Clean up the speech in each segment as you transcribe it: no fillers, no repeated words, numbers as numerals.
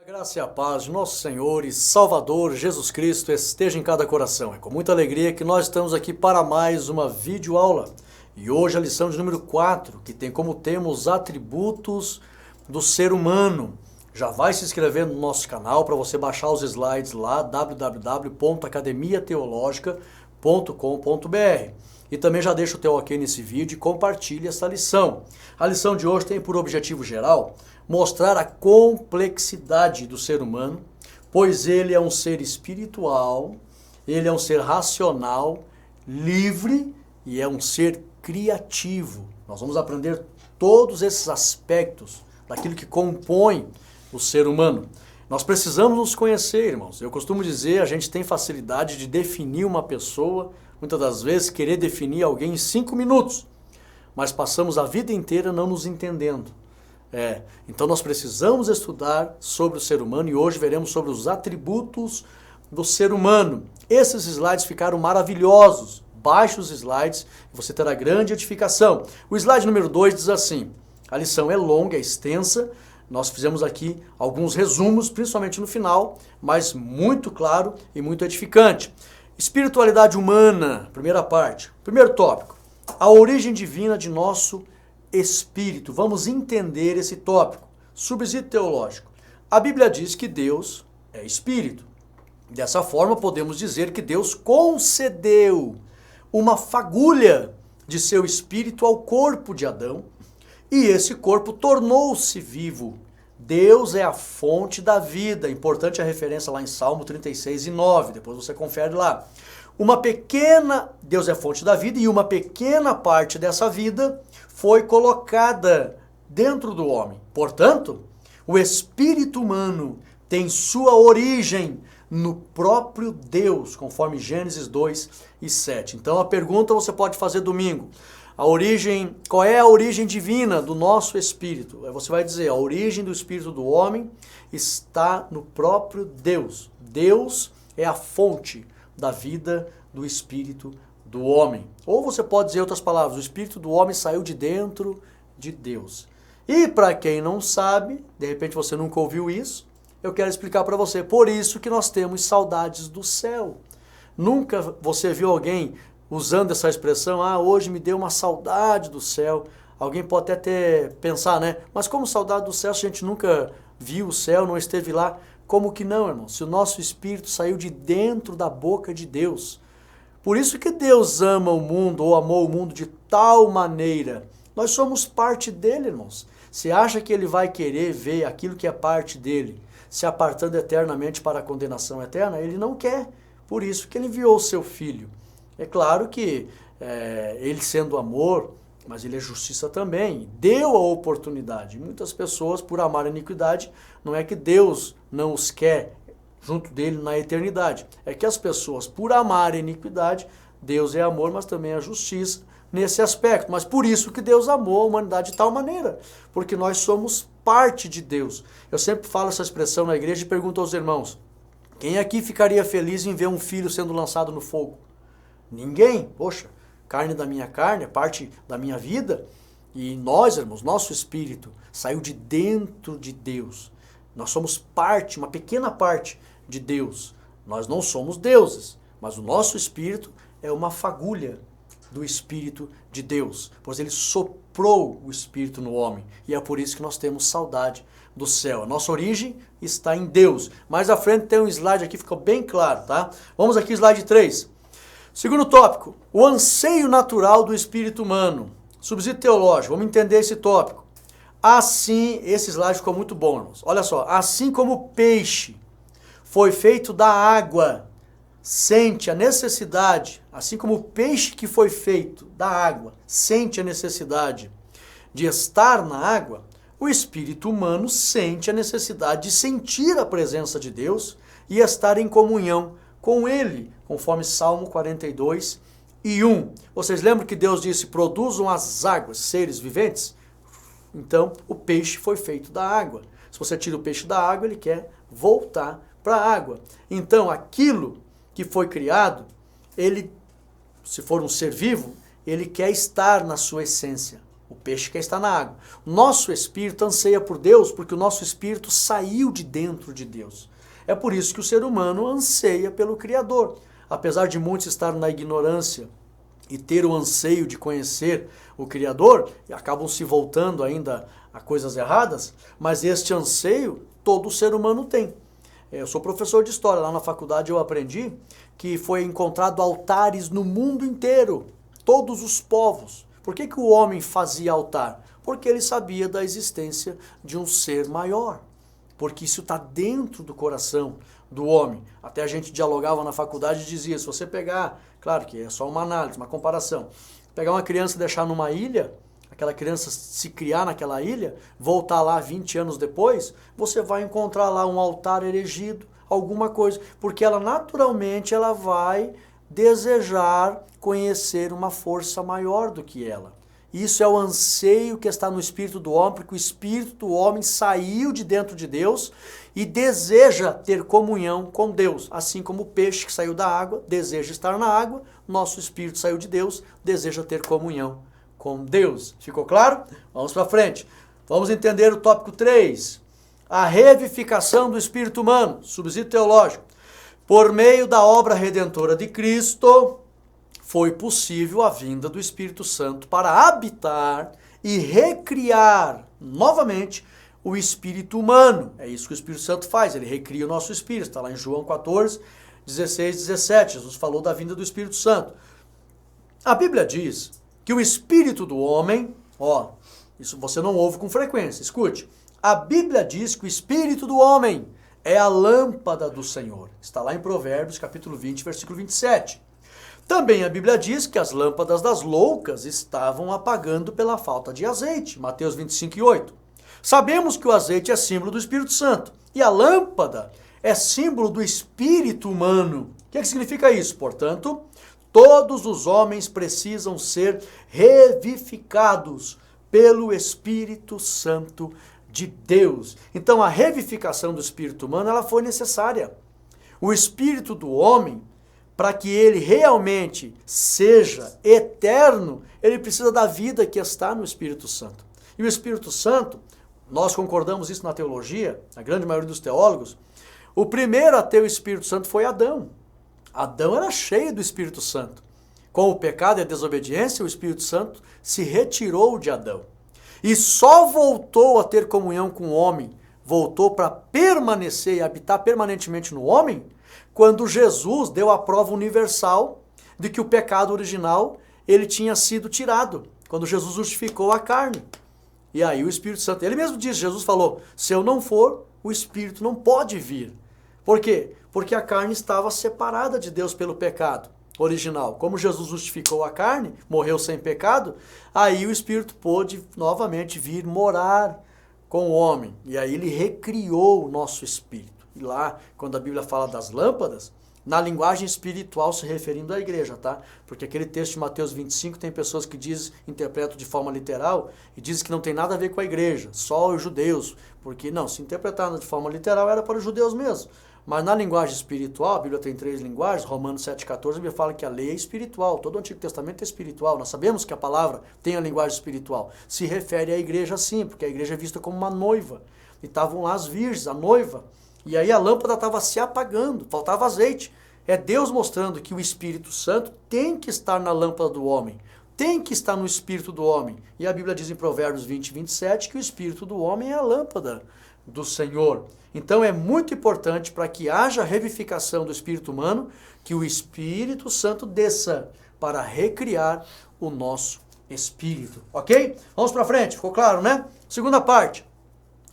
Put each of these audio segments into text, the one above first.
A graça e a paz de nosso Senhor e Salvador Jesus Cristo esteja em cada coração. É com muita alegria que nós estamos aqui para mais uma videoaula. E hoje a lição de número 4, que tem como tema os atributos do ser humano. Já vai se inscrevendo no nosso canal para você baixar os slides lá, www.academiateologica.com.br. E também já deixa o teu ok nesse vídeo e compartilhe essa lição. A lição de hoje tem por objetivo geral mostrar a complexidade do ser humano, pois ele é um ser espiritual, ele é um ser racional, livre e é um ser criativo. Nós vamos aprender todos esses aspectos daquilo que compõe o ser humano. Nós precisamos nos conhecer, irmãos. Eu costumo dizer, a gente tem facilidade de definir uma pessoa, muitas das vezes querer definir alguém em 5 minutos, mas passamos a vida inteira não nos entendendo. Então nós precisamos estudar sobre o ser humano e hoje veremos sobre os atributos do ser humano. Esses slides ficaram maravilhosos. Baixe os slides e você terá grande edificação. O slide número 2 diz assim, a lição é longa, é extensa, nós fizemos aqui alguns resumos, principalmente no final, mas muito claro e muito edificante. Espiritualidade humana, primeira parte. Primeiro tópico, a origem divina de nosso espírito. Vamos entender esse tópico. Subsídio teológico. A Bíblia diz que Deus é espírito. Dessa forma, podemos dizer que Deus concedeu uma fagulha de seu espírito ao corpo de Adão e esse corpo tornou-se vivo. Deus é a fonte da vida. Importante a referência lá em Salmo 36:9. Depois você confere lá. Deus é a fonte da vida e uma pequena parte dessa vida foi colocada dentro do homem. Portanto, o espírito humano tem sua origem no próprio Deus, conforme Gênesis 2:7. Então a pergunta você pode fazer domingo. Qual é a origem divina do nosso espírito? Você vai dizer, a origem do espírito do homem está no próprio Deus. Deus é a fonte da vida do espírito do homem. Ou você pode dizer outras palavras, o espírito do homem saiu de dentro de Deus. E para quem não sabe, de repente você nunca ouviu isso, eu quero explicar para você. Por isso que nós temos saudades do céu. Nunca você viu alguém usando essa expressão, hoje me deu uma saudade do céu. Alguém pode até pensar, né? Mas como saudade do céu se a gente nunca viu o céu, não esteve lá? Como que não, irmão? Se o nosso espírito saiu de dentro da boca de Deus. Por isso que Deus ama o mundo, ou amou o mundo de tal maneira. Nós somos parte dele, irmãos. Você acha que ele vai querer ver aquilo que é parte dele se apartando eternamente para a condenação eterna? Ele não quer. Por isso que ele enviou o seu filho. É claro que ele sendo amor, mas ele é justiça também. Deu a oportunidade. Muitas pessoas, por amar a iniquidade, não é que Deus não os quer junto dele na eternidade. É que as pessoas, por amar a iniquidade, Deus é amor, mas também é justiça nesse aspecto. Mas por isso que Deus amou a humanidade de tal maneira, porque nós somos parte de Deus. Eu sempre falo essa expressão na igreja e pergunto aos irmãos, quem aqui ficaria feliz em ver um filho sendo lançado no fogo? Ninguém. Poxa, carne da minha carne, é parte da minha vida. E nós, irmãos, nosso espírito saiu de dentro de Deus. Nós somos parte, uma pequena parte de Deus. Nós não somos deuses, mas o nosso espírito é uma fagulha do Espírito de Deus, pois ele soprou o Espírito no homem. E é por isso que nós temos saudade do céu. A nossa origem está em Deus. Mais à frente tem um slide aqui, ficou bem claro, tá? Vamos aqui, slide 3. Segundo tópico, o anseio natural do espírito humano. Subsídio teológico, vamos entender esse tópico. Assim, esse slide ficou muito bom, irmãos. Olha só, assim como o peixe foi feito da água, sente a necessidade, assim como o peixe que foi feito da água, sente a necessidade de estar na água, o espírito humano sente a necessidade de sentir a presença de Deus e estar em comunhão com ele, conforme Salmo 42:1. Vocês lembram que Deus disse, produzam as águas, seres viventes? Então, o peixe foi feito da água. Se você tira o peixe da água, ele quer voltar para a água. Então, aquilo que foi criado, ele, se for um ser vivo, ele quer estar na sua essência. O peixe quer estar na água. Nosso espírito anseia por Deus porque o nosso espírito saiu de dentro de Deus. É por isso que o ser humano anseia pelo Criador. Apesar de muitos estarem na ignorância e ter o anseio de conhecer o Criador, e acabam se voltando ainda a coisas erradas, mas este anseio todo ser humano tem. Eu sou professor de história, lá na faculdade eu aprendi que foi encontrado altares no mundo inteiro, todos os povos. Por que o homem fazia altar? Porque ele sabia da existência de um ser maior. Porque isso está dentro do coração do homem. Até a gente dialogava na faculdade e dizia, se você pegar, claro que é só uma análise, uma comparação, pegar uma criança e deixar numa ilha, aquela criança se criar naquela ilha, voltar lá 20 anos depois, você vai encontrar lá um altar erigido, alguma coisa, porque ela naturalmente ela vai desejar conhecer uma força maior do que ela. Isso é o anseio que está no espírito do homem, porque o espírito do homem saiu de dentro de Deus e deseja ter comunhão com Deus. Assim como o peixe que saiu da água deseja estar na água, nosso espírito saiu de Deus, deseja ter comunhão com Deus. Ficou claro? Vamos para frente. Vamos entender o tópico 3. A revivificação do espírito humano, subsídio teológico. Por meio da obra redentora de Cristo, foi possível a vinda do Espírito Santo para habitar e recriar novamente o espírito humano. É isso que o Espírito Santo faz, ele recria o nosso espírito. Está lá em João 14, 16, 17. Jesus falou da vinda do Espírito Santo. A Bíblia diz que o espírito do homem, isso você não ouve com frequência, escute. A Bíblia diz que o espírito do homem é a lâmpada do Senhor. Está lá em Provérbios, capítulo 20, versículo 27. Também a Bíblia diz que as lâmpadas das loucas estavam apagando pela falta de azeite. Mateus 25, 8. Sabemos que o azeite é símbolo do Espírito Santo e a lâmpada é símbolo do espírito humano. O que significa isso? Portanto, todos os homens precisam ser revivificados pelo Espírito Santo de Deus. Então, a revivificação do espírito humano ela foi necessária. O espírito do homem, para que ele realmente seja eterno, ele precisa da vida que está no Espírito Santo. E o Espírito Santo, nós concordamos isso na teologia, a grande maioria dos teólogos, o primeiro a ter o Espírito Santo foi Adão. Adão era cheio do Espírito Santo. Com o pecado e a desobediência, o Espírito Santo se retirou de Adão. E só voltou a ter comunhão com o homem, voltou para permanecer e habitar permanentemente no homem, quando Jesus deu a prova universal de que o pecado original ele tinha sido tirado, quando Jesus justificou a carne. E aí o Espírito Santo, ele mesmo disse, Jesus falou, se eu não for, o Espírito não pode vir. Por quê? Porque a carne estava separada de Deus pelo pecado original. Como Jesus justificou a carne, morreu sem pecado, aí o Espírito pôde novamente vir morar com o homem. E aí ele recriou o nosso espírito. E lá, quando a Bíblia fala das lâmpadas, na linguagem espiritual se referindo à igreja, tá? Porque aquele texto de Mateus 25 tem pessoas que interpretam de forma literal e dizem que não tem nada a ver com a igreja, só os judeus. Porque não, se interpretar de forma literal era para os judeus mesmo. Mas na linguagem espiritual, a Bíblia tem 3 linguagens, Romanos 7,14, a Bíblia fala que a lei é espiritual, todo o Antigo Testamento é espiritual, nós sabemos que a palavra tem a linguagem espiritual. Se refere à igreja sim, porque a igreja é vista como uma noiva. E estavam lá as virgens, a noiva. E aí a lâmpada estava se apagando, faltava azeite. É Deus mostrando que o Espírito Santo tem que estar na lâmpada do homem, tem que estar no espírito do homem. E a Bíblia diz em Provérbios 20, 27 que o espírito do homem é a lâmpada do Senhor. Então é muito importante para que haja revivificação do espírito humano, que o Espírito Santo desça para recriar o nosso espírito. Ok? Vamos para frente, ficou claro, né? Segunda parte.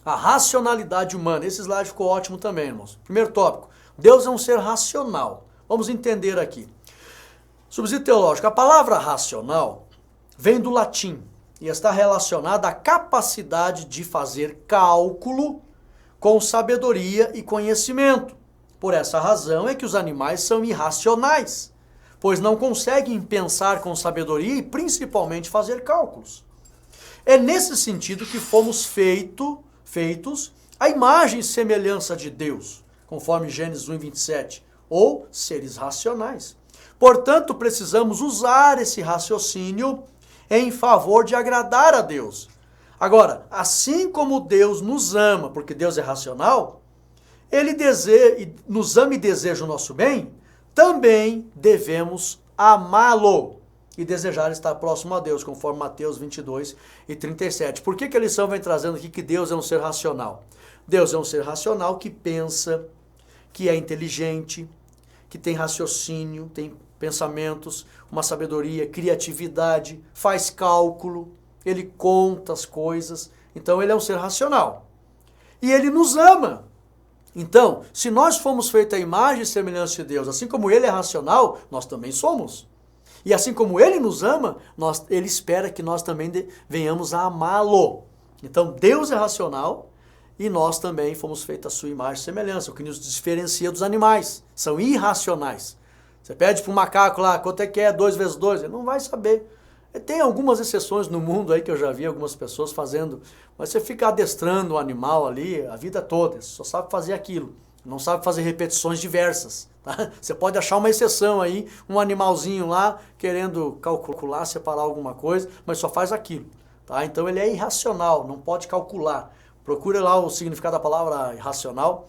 A racionalidade humana. Esse slide ficou ótimo também, irmãos. Primeiro tópico. Deus é um ser racional. Vamos entender aqui. Subsídio teológico. A palavra racional vem do latim e está relacionada à capacidade de fazer cálculo com sabedoria e conhecimento. Por essa razão é que os animais são irracionais, pois não conseguem pensar com sabedoria e principalmente fazer cálculos. É nesse sentido que fomos feitos à imagem e semelhança de Deus, conforme Gênesis 1:27, ou seres racionais. Portanto, precisamos usar esse raciocínio em favor de agradar a Deus. Agora, assim como Deus nos ama, porque Deus é racional, Ele nos ama e deseja o nosso bem, também devemos amá-lo e desejar estar próximo a Deus, conforme Mateus 22:37. Por que a lição vem trazendo aqui que Deus é um ser racional? Deus é um ser racional que pensa, que é inteligente, que tem raciocínio, tem pensamentos, uma sabedoria, criatividade, faz cálculo, ele conta as coisas. Então ele é um ser racional. E ele nos ama. Então, se nós fomos feitos à imagem e semelhança de Deus, assim como ele é racional, nós também somos. E assim como ele nos ama, ele espera que nós também venhamos a amá-lo. Então, Deus é racional e nós também fomos feitos à sua imagem e semelhança, o que nos diferencia dos animais. São irracionais. Você pede para um macaco lá, quanto é que é 2 vezes 2? Ele não vai saber. Tem algumas exceções no mundo aí que eu já vi algumas pessoas fazendo, mas você fica adestrando o animal ali a vida toda, só sabe fazer aquilo, não sabe fazer repetições diversas. Tá? Você pode achar uma exceção aí, um animalzinho lá querendo calcular, separar alguma coisa, mas só faz aquilo. Tá? Então ele é irracional, não pode calcular. Procura lá o significado da palavra irracional,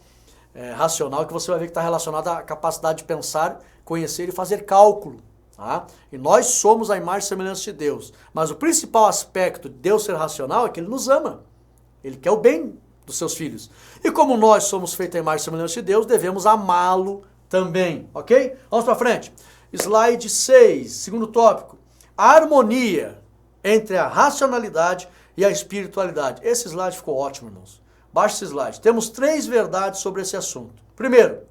racional, que você vai ver que está relacionado à capacidade de pensar, conhecer e fazer cálculo. Tá? E nós somos a imagem e semelhança de Deus. Mas o principal aspecto de Deus ser racional é que Ele nos ama. Ele quer o bem dos seus filhos. E como nós somos feitos a imagem e semelhança de Deus, devemos amá-lo também. Ok? Vamos para frente. Slide 6, segundo tópico. A harmonia entre a racionalidade e a espiritualidade. Esse slide ficou ótimo, irmãos. Baixa esse slide. Temos 3 verdades sobre esse assunto. Primeiro,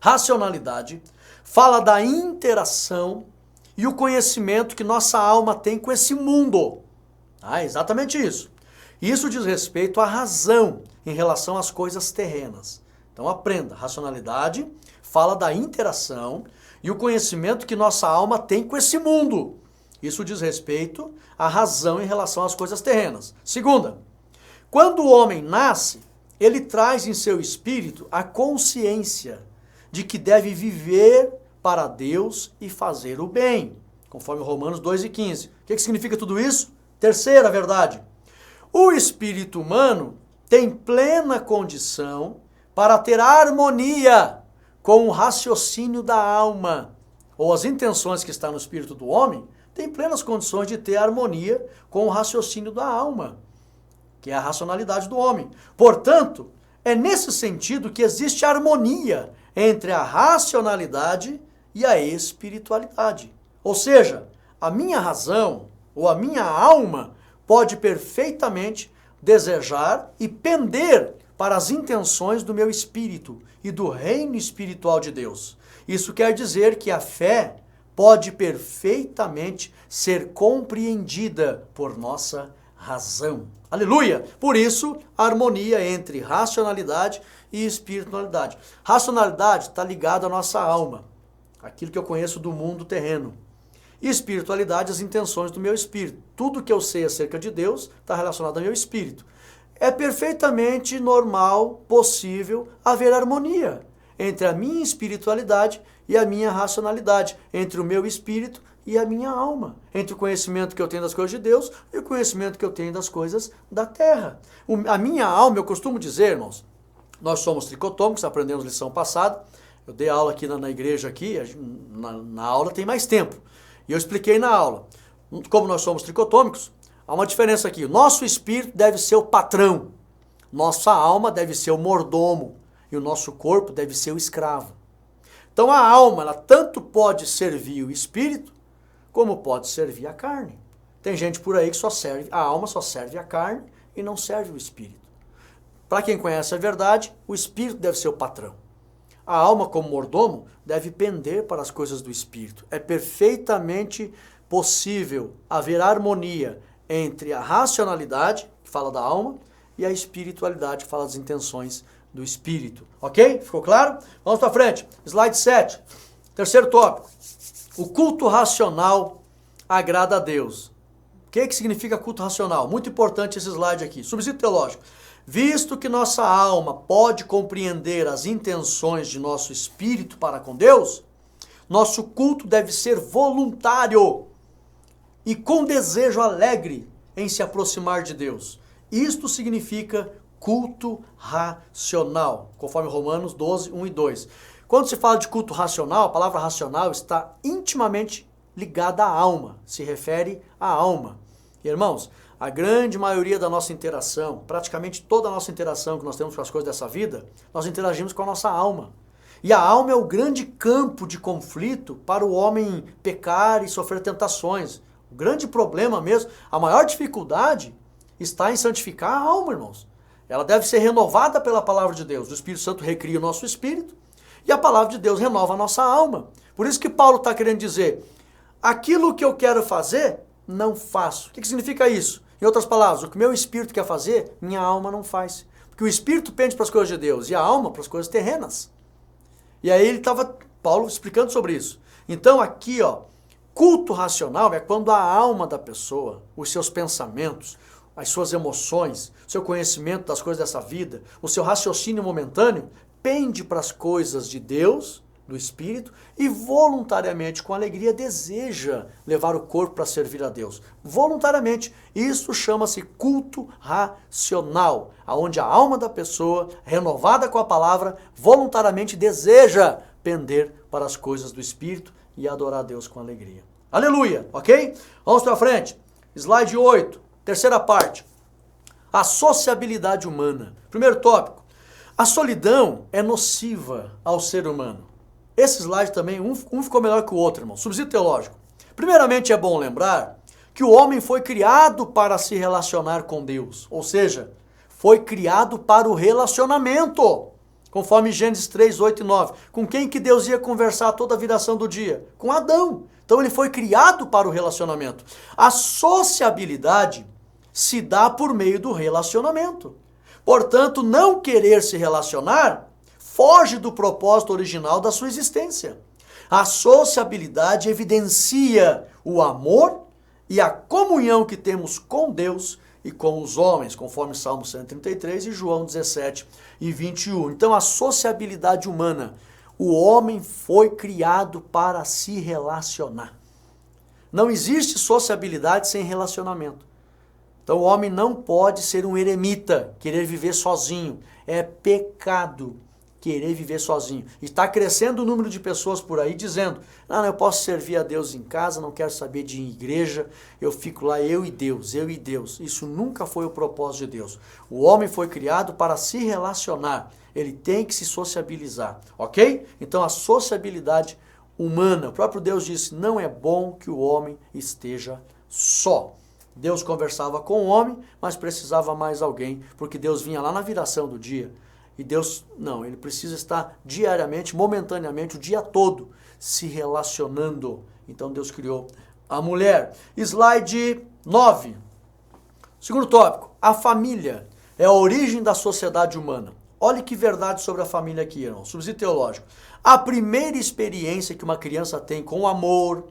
racionalidade fala da interação e o conhecimento que nossa alma tem com esse mundo. Exatamente isso. Isso diz respeito à razão em relação às coisas terrenas. Então aprenda, racionalidade fala da interação e o conhecimento que nossa alma tem com esse mundo. Isso diz respeito à razão em relação às coisas terrenas. Segunda, quando o homem nasce, ele traz em seu espírito a consciência de que deve viver para Deus e fazer o bem, conforme Romanos 2:15. O que significa tudo isso? Terceira verdade. O espírito humano tem plena condição para ter harmonia com o raciocínio da alma, ou as intenções que estão no espírito do homem, tem plenas condições de ter harmonia com o raciocínio da alma, que é a racionalidade do homem. Portanto, é nesse sentido que existe harmonia entre a racionalidade e a espiritualidade. Ou seja, a minha razão ou a minha alma pode perfeitamente desejar e pender para as intenções do meu espírito e do reino espiritual de Deus. Isso quer dizer que a fé pode perfeitamente ser compreendida por nossa razão. Aleluia! Por isso, a harmonia entre racionalidade e espiritualidade. Racionalidade está ligada à nossa alma, aquilo que eu conheço do mundo terreno. E espiritualidade, as intenções do meu espírito. Tudo que eu sei acerca de Deus está relacionado ao meu espírito. É perfeitamente normal, possível, haver harmonia entre a minha espiritualidade e a minha racionalidade, entre o meu espírito e a minha alma, entre o conhecimento que eu tenho das coisas de Deus e o conhecimento que eu tenho das coisas da terra. A minha alma, eu costumo dizer, irmãos, nós somos tricotômicos, aprendemos lição passada, eu dei aula aqui na igreja, aqui, na aula tem mais tempo, e eu expliquei na aula, como nós somos tricotômicos, há uma diferença aqui, nosso espírito deve ser o patrão, nossa alma deve ser o mordomo, e o nosso corpo deve ser o escravo. Então a alma, ela tanto pode servir o espírito, como pode servir a carne. Tem gente por aí que a alma só serve a carne e não serve o espírito. Para quem conhece a verdade, o espírito deve ser o patrão. A alma, como mordomo, deve pender para as coisas do espírito. É perfeitamente possível haver harmonia entre a racionalidade, que fala da alma, e a espiritualidade, que fala das intenções do espírito. Ok? Ficou claro? Vamos para frente. Slide 7. Terceiro tópico. O culto racional agrada a Deus. O que significa culto racional? Muito importante esse slide aqui. Subsídio teológico. Visto que nossa alma pode compreender as intenções de nosso espírito para com Deus, nosso culto deve ser voluntário e com desejo alegre em se aproximar de Deus. Isto significa culto racional, conforme Romanos 12, 1 e 2. Quando se fala de culto racional, a palavra racional está intimamente ligada à alma, se refere à alma. Irmãos, a grande maioria da nossa interação, praticamente toda a nossa interação que nós temos com as coisas dessa vida, nós interagimos com a nossa alma. E a alma é o grande campo de conflito para o homem pecar e sofrer tentações. O grande problema mesmo, a maior dificuldade está em santificar a alma, irmãos. Ela deve ser renovada pela palavra de Deus. O Espírito Santo recria o nosso espírito e a palavra de Deus renova a nossa alma. Por isso que Paulo está querendo dizer, aquilo que eu quero fazer, não faço. O que significa isso? Em outras palavras, o que meu espírito quer fazer, minha alma não faz. Porque o espírito pende para as coisas de Deus e a alma para as coisas terrenas. E aí Paulo explicando sobre isso. Então aqui, culto racional é quando a alma da pessoa, os seus pensamentos, as suas emoções, seu conhecimento das coisas dessa vida, o seu raciocínio momentâneo, pende para as coisas de Deus, do Espírito, e voluntariamente, com alegria, deseja levar o corpo para servir a Deus. Voluntariamente. Isso chama-se culto racional, onde a alma da pessoa, renovada com a palavra, voluntariamente deseja pender para as coisas do Espírito e adorar a Deus com alegria. Aleluia, ok? Vamos para frente. Slide 8, terceira parte. A sociabilidade humana. Primeiro tópico. A solidão é nociva ao ser humano. Esse slide também, um ficou melhor que o outro, irmão. Subsídio teológico. Primeiramente é bom lembrar que o homem foi criado para se relacionar com Deus. Ou seja, foi criado para o relacionamento. Conforme Gênesis 3, 8 e 9. Com quem que Deus ia conversar toda a viração do dia? Com Adão. Então ele foi criado para o relacionamento. A sociabilidade se dá por meio do relacionamento. Portanto, não querer se relacionar foge do propósito original da sua existência. A sociabilidade evidencia o amor e a comunhão que temos com Deus e com os homens, conforme Salmo 133 e João 17 e 21. Então, a sociabilidade humana, o homem foi criado para se relacionar. Não existe sociabilidade sem relacionamento. Então, o homem não pode ser um eremita, querer viver sozinho. É pecado querer viver sozinho. E está crescendo o número de pessoas por aí dizendo, não, eu posso servir a Deus em casa, não quero saber de igreja, eu fico lá, eu e Deus, eu e Deus. Isso nunca foi o propósito de Deus. O homem foi criado para se relacionar, ele tem que se sociabilizar, ok? Então a sociabilidade humana, o próprio Deus disse, não é bom que o homem esteja só. Deus conversava com o homem, mas precisava mais alguém, porque Deus vinha lá na viração do dia. E Deus, não, ele precisa estar diariamente, momentaneamente, o dia todo, se relacionando. Então Deus criou a mulher. Slide 9. Segundo tópico, a família é a origem da sociedade humana. Olha que verdade sobre a família aqui, irmão. Subsídio teológico. A primeira experiência que uma criança tem com o amor,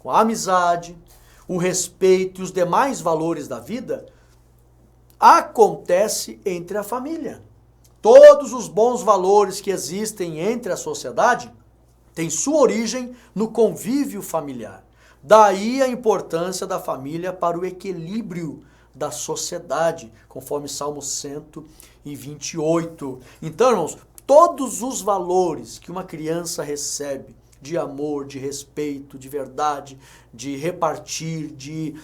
com a amizade, o respeito e os demais valores da vida, acontece entre a família. Todos os bons valores que existem entre a sociedade têm sua origem no convívio familiar. Daí a importância da família para o equilíbrio da sociedade, conforme Salmo 128. Então, irmãos, todos os valores que uma criança recebe, de amor, de respeito, de verdade, de repartir, de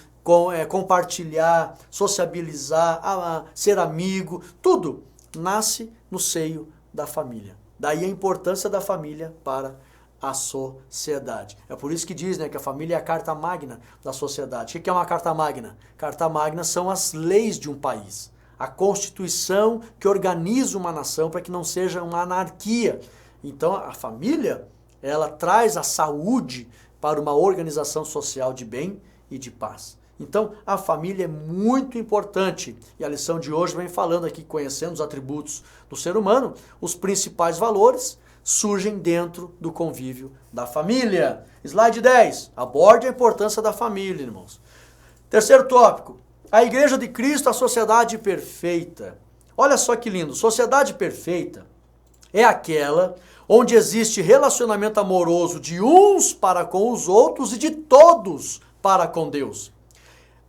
compartilhar, sociabilizar, ser amigo, tudo nasce no seio da família. Daí a importância da família para a sociedade. É por isso que diz, que a família é a carta magna da sociedade. O que é uma carta magna? Carta magna são as leis de um país. A constituição que organiza uma nação para que não seja uma anarquia. Então a família, ela traz a saúde para uma organização social de bem e de paz. Então, a família é muito importante e a lição de hoje vem falando aqui, conhecendo os atributos do ser humano, os principais valores surgem dentro do convívio da família. Slide 10, aborde a importância da família, irmãos. Terceiro tópico, a Igreja de Cristo, a sociedade perfeita. Olha só que lindo, sociedade perfeita é aquela onde existe relacionamento amoroso de uns para com os outros e de todos para com Deus.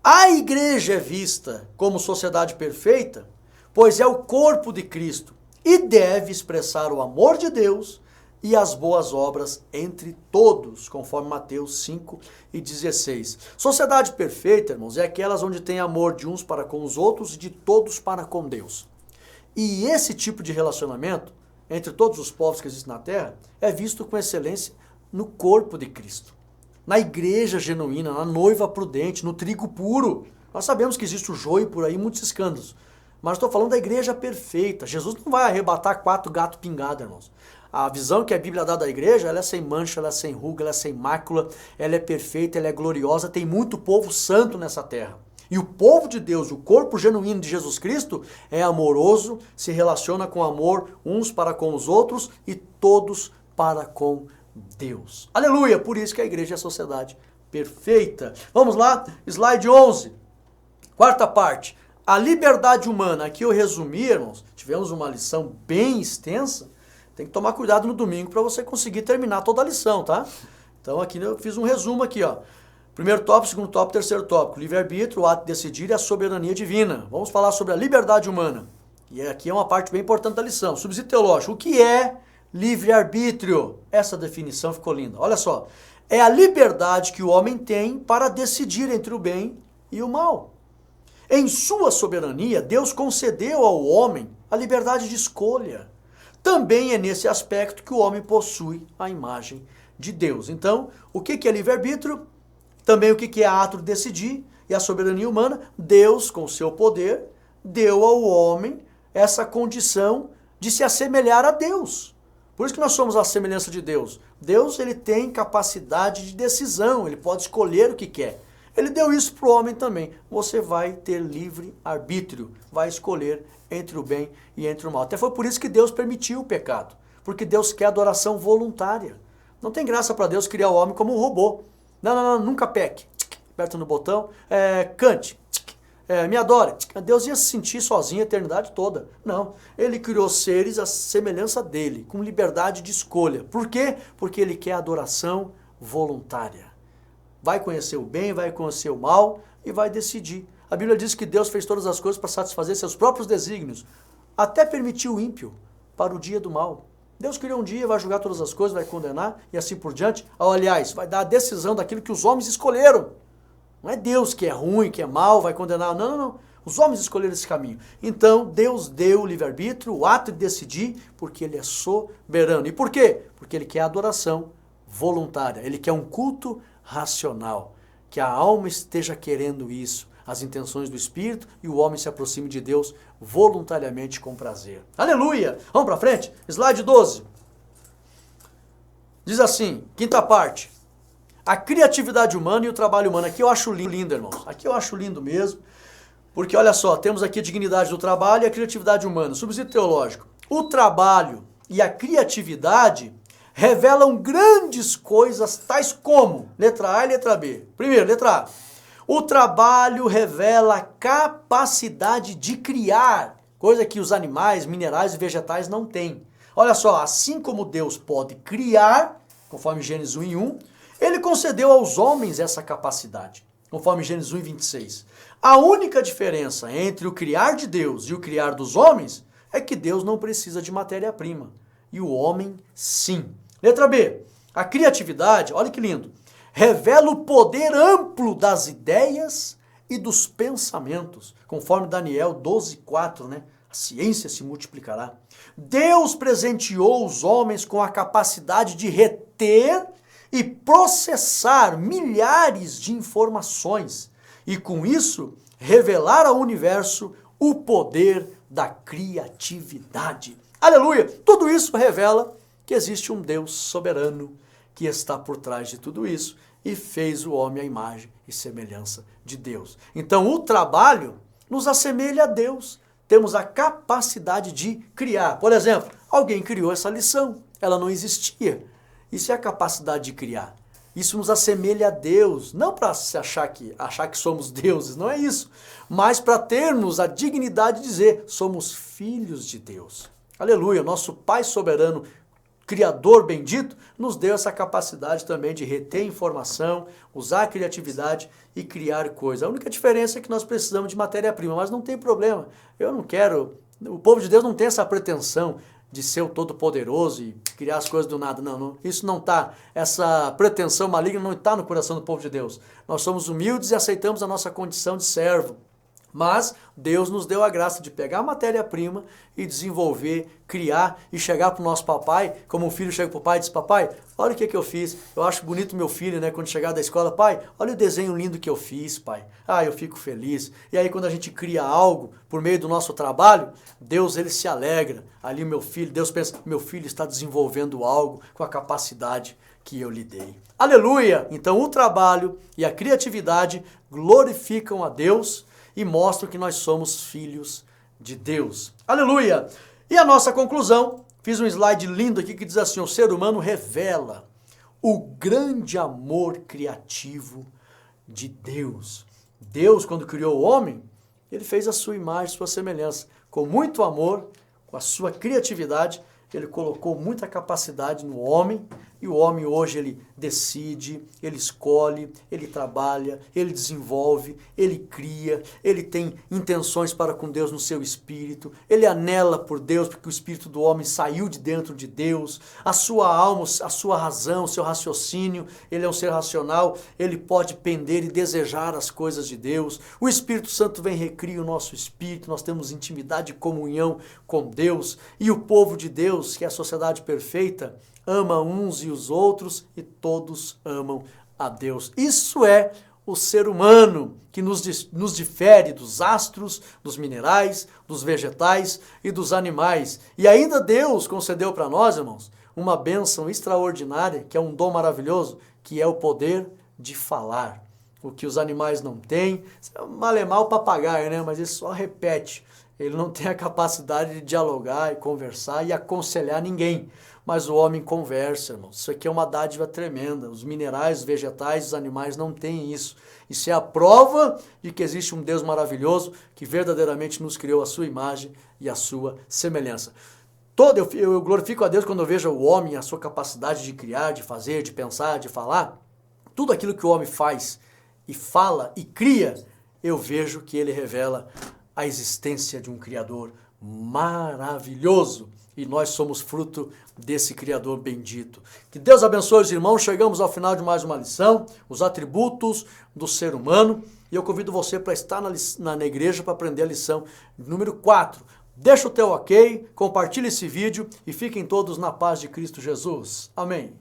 A igreja é vista como sociedade perfeita, pois é o corpo de Cristo e deve expressar o amor de Deus e as boas obras entre todos, conforme Mateus 5:16. Sociedade perfeita, irmãos, é aquelas onde tem amor de uns para com os outros e de todos para com Deus. E esse tipo de relacionamento, entre todos os povos que existem na terra, é visto com excelência no corpo de Cristo. Na igreja genuína, na noiva prudente, no trigo puro. Nós sabemos que existe o joio por aí, muitos escândalos. Mas estou falando da igreja perfeita. Jesus não vai arrebatar 4 gatos pingados, irmãos. A visão que a Bíblia dá da igreja, ela é sem mancha, ela é sem ruga, ela é sem mácula, ela é perfeita, ela é gloriosa, tem muito povo santo nessa terra. E o povo de Deus, o corpo genuíno de Jesus Cristo, é amoroso, se relaciona com amor uns para com os outros e todos para com Deus. Aleluia! Por isso que a igreja é a sociedade perfeita. Vamos lá, slide 11. Quarta parte. A liberdade humana. Aqui eu resumi, irmãos, tivemos uma lição bem extensa. Tem que tomar cuidado no domingo para você conseguir terminar toda a lição, tá? Então aqui eu fiz um resumo aqui, ó. Primeiro tópico, segundo tópico, terceiro tópico. Livre-arbítrio, o ato de decidir e a soberania divina. Vamos falar sobre a liberdade humana. E aqui é uma parte bem importante da lição. Subsídio teológico. O que é livre-arbítrio? Essa definição ficou linda. Olha só. É a liberdade que o homem tem para decidir entre o bem e o mal. Em sua soberania, Deus concedeu ao homem a liberdade de escolha. Também é nesse aspecto que o homem possui a imagem de Deus. Então, o que é livre-arbítrio? Também o que é ato de decidir e a soberania humana? Deus, com o seu poder, deu ao homem essa condição de se assemelhar a Deus. Por isso que nós somos a semelhança de Deus. Deus, ele tem capacidade de decisão, ele pode escolher o que quer. Ele deu isso para o homem também. Você vai ter livre arbítrio, vai escolher entre o bem e entre o mal. Até foi por isso que Deus permitiu o pecado, porque Deus quer adoração voluntária. Não tem graça para Deus criar o homem como um robô. Não, nunca peque. Aperta no botão, cante, me adore. Deus ia se sentir sozinho a eternidade toda. Não, ele criou seres à semelhança dele, com liberdade de escolha. Por quê? Porque ele quer adoração voluntária. Vai conhecer o bem, vai conhecer o mal e vai decidir. A Bíblia diz que Deus fez todas as coisas para satisfazer seus próprios desígnios. Até permitiu o ímpio para o dia do mal. Deus criou um dia, vai julgar todas as coisas, vai condenar e assim por diante. Aliás, vai dar a decisão daquilo que os homens escolheram. Não é Deus que é ruim, que é mal, vai condenar. Não. Os homens escolheram esse caminho. Então, Deus deu o livre-arbítrio, o ato de decidir, porque ele é soberano. E por quê? Porque ele quer adoração voluntária. Ele quer um culto racional. Que a alma esteja querendo isso. As intenções do Espírito e o homem se aproxime de Deus voluntariamente com prazer. Aleluia! Vamos para frente? Slide 12. Diz assim, quinta parte. A criatividade humana e o trabalho humano. Aqui eu acho lindo, irmãos. Aqui eu acho lindo mesmo. Porque olha só, temos aqui a dignidade do trabalho e a criatividade humana. Subsídio teológico. O trabalho e a criatividade revelam grandes coisas, tais como, letra A e letra B. Primeiro, letra A. O trabalho revela a capacidade de criar, coisa que os animais, minerais e vegetais não têm. Olha só, assim como Deus pode criar, conforme Gênesis 1:1, ele concedeu aos homens essa capacidade, conforme Gênesis 1:26. A única diferença entre o criar de Deus e o criar dos homens é que Deus não precisa de matéria-prima, e o homem sim. Letra B. A criatividade, olha que lindo, revela o poder amplo das ideias e dos pensamentos, conforme Daniel 12:4, né? A ciência se multiplicará. Deus presenteou os homens com a capacidade de reter e processar milhares de informações e, com isso, revelar ao universo o poder da criatividade. Aleluia! Tudo isso revela que existe um Deus soberano que está por trás de tudo isso e fez o homem à imagem e semelhança de Deus. Então o trabalho nos assemelha a Deus. Temos a capacidade de criar. Por exemplo, alguém criou essa lição, ela não existia. Isso é a capacidade de criar. Isso nos assemelha a Deus, não para se achar que somos deuses, não é isso, mas para termos a dignidade de dizer, somos filhos de Deus. Aleluia, nosso Pai soberano Criador bendito, nos deu essa capacidade também de reter informação, usar a criatividade e criar coisas. A única diferença é que nós precisamos de matéria-prima, mas não tem problema. Eu não quero... O povo de Deus não tem essa pretensão de ser o todo-poderoso e criar as coisas do nada. Não, isso não está, essa pretensão maligna não está no coração do povo de Deus. Nós somos humildes e aceitamos a nossa condição de servo. Mas Deus nos deu a graça de pegar a matéria-prima e desenvolver, criar e chegar para o nosso papai, como um filho chega para o pai e diz, papai, olha o que eu fiz, eu acho bonito meu filho, né, quando chegar da escola, pai, olha o desenho lindo que eu fiz, pai, eu fico feliz. E aí quando a gente cria algo por meio do nosso trabalho, Deus ele se alegra, ali meu filho, Deus pensa, meu filho está desenvolvendo algo com a capacidade que eu lhe dei. Aleluia! Então o trabalho e a criatividade glorificam a Deus e mostram que nós somos filhos de Deus. Aleluia! E a nossa conclusão, fiz um slide lindo aqui que diz assim, o ser humano revela o grande amor criativo de Deus. Deus, quando criou o homem, ele fez a sua imagem, sua semelhança. Com muito amor, com a sua criatividade, ele colocou muita capacidade no homem, e o homem hoje ele decide, ele escolhe, ele trabalha, ele desenvolve, ele cria, ele tem intenções para com Deus no seu espírito, ele anela por Deus porque o espírito do homem saiu de dentro de Deus, a sua alma, a sua razão, o seu raciocínio, ele é um ser racional, ele pode pender e desejar as coisas de Deus, o Espírito Santo vem e recria o nosso espírito, nós temos intimidade e comunhão com Deus, e o povo de Deus, que é a sociedade perfeita, ama uns e os outros e todos amam a Deus. Isso é o ser humano que nos difere dos astros, dos minerais, dos vegetais e dos animais. E ainda Deus concedeu para nós, irmãos, uma bênção extraordinária, que é um dom maravilhoso, que é o poder de falar. O que os animais não têm, malemar o papagaio, né? Mas ele só repete. Ele não tem a capacidade de dialogar e conversar e aconselhar ninguém. Mas o homem conversa, irmão. Isso aqui é uma dádiva tremenda. Os minerais, os vegetais, os animais não têm isso. Isso é a prova de que existe um Deus maravilhoso que verdadeiramente nos criou a sua imagem e a sua semelhança. Eu glorifico a Deus quando eu vejo o homem, a sua capacidade de criar, de fazer, de pensar, de falar. Tudo aquilo que o homem faz e fala e cria, eu vejo que ele revela a existência de um Criador maravilhoso. E nós somos fruto desse Criador bendito. Que Deus abençoe os irmãos. Chegamos ao final de mais uma lição, os atributos do ser humano. E eu convido você para estar na igreja para aprender a lição número 4. Deixa o teu ok, compartilhe esse vídeo e fiquem todos na paz de Cristo Jesus. Amém.